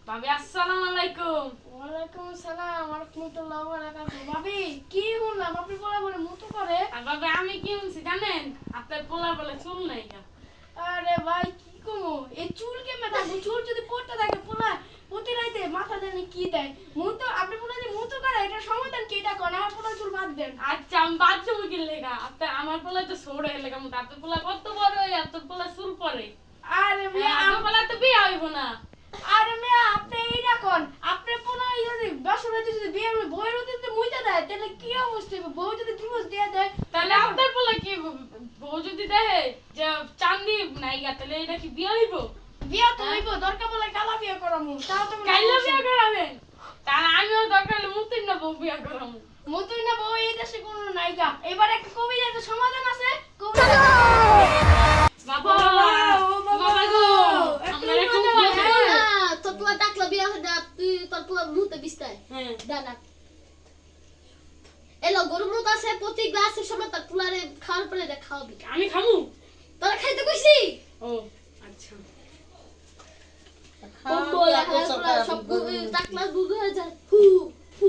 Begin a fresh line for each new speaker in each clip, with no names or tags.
ভাবি আসসালামু আলাইকুম।
ওয়ালাইকুম আসসালাম ওয়া রাহমাতুল্লাহি ওয়া বারাকাতুহু। ভাবি কি শুনলাম আপনি বলে মুতু করে?
আর ভাবি আমি কি শুনছি জানেন? আপনার পোলা বলে চুল নাই গা।
আরে ভাই কি কমু এই চুল কেমনে থাকবো? চুল যদি পড়তে থাকে পোলা প্রতি রাতে মাথা জানি কি দেয়। মুতু আপনি পোলা যে মুতু করে এটা সমাধান কি এটা কোন? আমার পোলা চুল বাদ দেন।
আচ্ছা আমি বাচ্চা মুখের লেগা আপনার আমার পোলা তো ছোড়ে লেগা মতো আপনার পোলা কত বড় হয়ে আপনার পোলা চুল পরে।
আরে মিয়া
আমার পোলা তো বিয়ে হইব না।
আরে মিয়া আপনি এইটা কোন? আপনি পোলা যদি বাসরাতে যদি বিয়ে বইয়ের উদ্দেশ্যে মুইতা দেয় তাহলে কি অবস্থা হবে? বউ যদি ডিভোর্স দিয়ে দেয়
তাহলে আপনার পোলা কি বউ যদি দেখে যে চাঁদি নাই গা তাহলে এটা কি বিয়ে হইব?
বিয়া তো হইব দরকার বলে কালা বিয়া করামু তাও তো
কাইলা বিয়ে করাবেন? তাহলে আমিও দরকার হলে মুতির না বউ বিয়ে করাবো।
মতুই না বউ এই দেশে কোনো নায়িকা। এবার একটা কবিতার সমাধান আছে কবিতা
বাবা বাবা গো আমরা এখন
তোর পোলা ডাকলা বিয়া হয়ে যা, তুই তোর পোলা মুতে বিস্তায়
হ্যাঁ
দাদা এলো গরু মুত আছে প্রতি গ্লাসের সময় তোর পোলারে খাওয়ার পরে এটা খাওয়াবি।
আমি খামু।
তোরা খাইতে কইছি
ও আচ্ছা
সব ডাকলা দুধ হয়ে যায় হু হু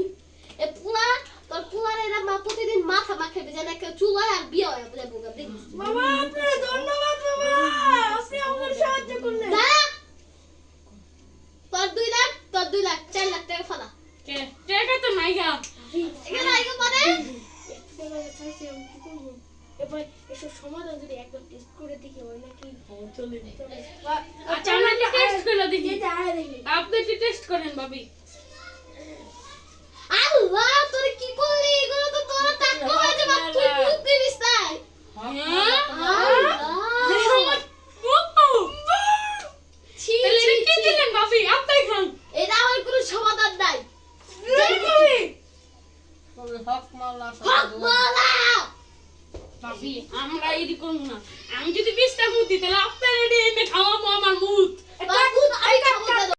এ পোলা তোর পোলারে এরা মা প্রতিদিন মাথা মাখাবে যেন একটা চুল হয় আর বিয়ে হয় বলে বোকা দেখিস
বাবা আপনার ধন্যবাদ বাবা আপনি আমার সাহায্য করলেন
না তোর 2 লাখ তোর 2 লাখ 4 লাখ টাকা ফালা
কে টাকা তো নাই গা।
এখানে আইগো মানে
এবার এসব সমাধান যদি একবার টেস্ট করে দেখি হয় নাকি
চলে
চলে
আচ্ছা আমরা টেস্ট করে দেখি।
যেটা আয় দেখি
আপনি একটু টেস্ট করেন ভাবি।
আল্লাহ তোর কি করলি এগুলো তো তোর টাকা হয়ে যাবে তুই মুখ দিবি তাই
হ্যাঁ
আল্লাহ ছি
তাহলে
ছি,
এটা কি
ছি।
দিলেন ভাবি? আপনি খান।
এটা আমার কোনো সমাধান নাই হক মালা
ভাবি আমরা এডি করব না। আমি যদি 20টা মুতি তাহলে আপনার এডি এনে খাওয়াবো আমার মুত।
বাবুত আই খাবো দাদা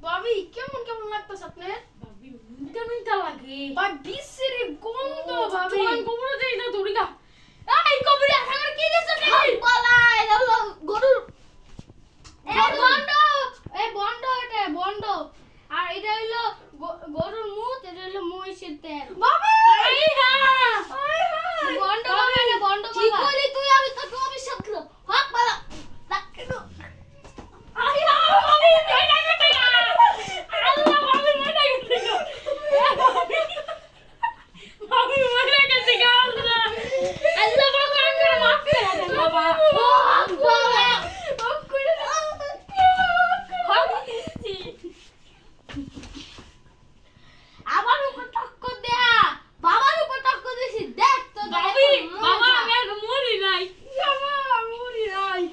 ভাবি কেমন কেমন লাগতেছে আপনার?
ভাবি মিটা মিটা লাগে।
ভাই বিশ্বের গন্ধ ভাবি
তোমার কবরে যাই না দড়ি গা। এই কবরে আমার কি দিছ রে?
হক মালা এটা হলো গরুর
এই বন্ড এটা বন্ড আর এটা হইলো গরুর মুত এটা হইলো মহিষের তেল বাবা
এই হ্যাঁ
বন্ড বাবা এটা বন্ড
কি
বাবা
করলি তুই আমি তোকে অভিশাপ দিল হক মালা ডাক কেন
আইয়া ভাবি মইটা গেছে গা। আল্লাহ ভাবি মইটা গেছে গা। ভাবি মইটা গেছে গা। আল্লাহ বাবা আমাকে মাফ করে দেন বাবা।
হক মালা
মাফ করে দাও
ভাবি দিছি।
আমার উপর টক্কর দেয়া বাবার উপর টক্কর দিছি দেখ তো
ভাবি বাবা আমি আর মরি নাই।
বাবা মরি নাই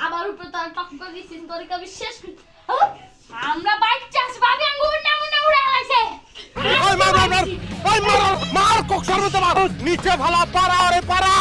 আমার উপর তোর টক্কর দিছিস তোর কি আমি শেষ করি
আমরা বাচ্চা আছি ভাবি আঙ্গুর নামুনা উড়ে আইছে।
মার মার মার মার মার কোক সর্বতে মার নিচে ভালা পারা রে পারা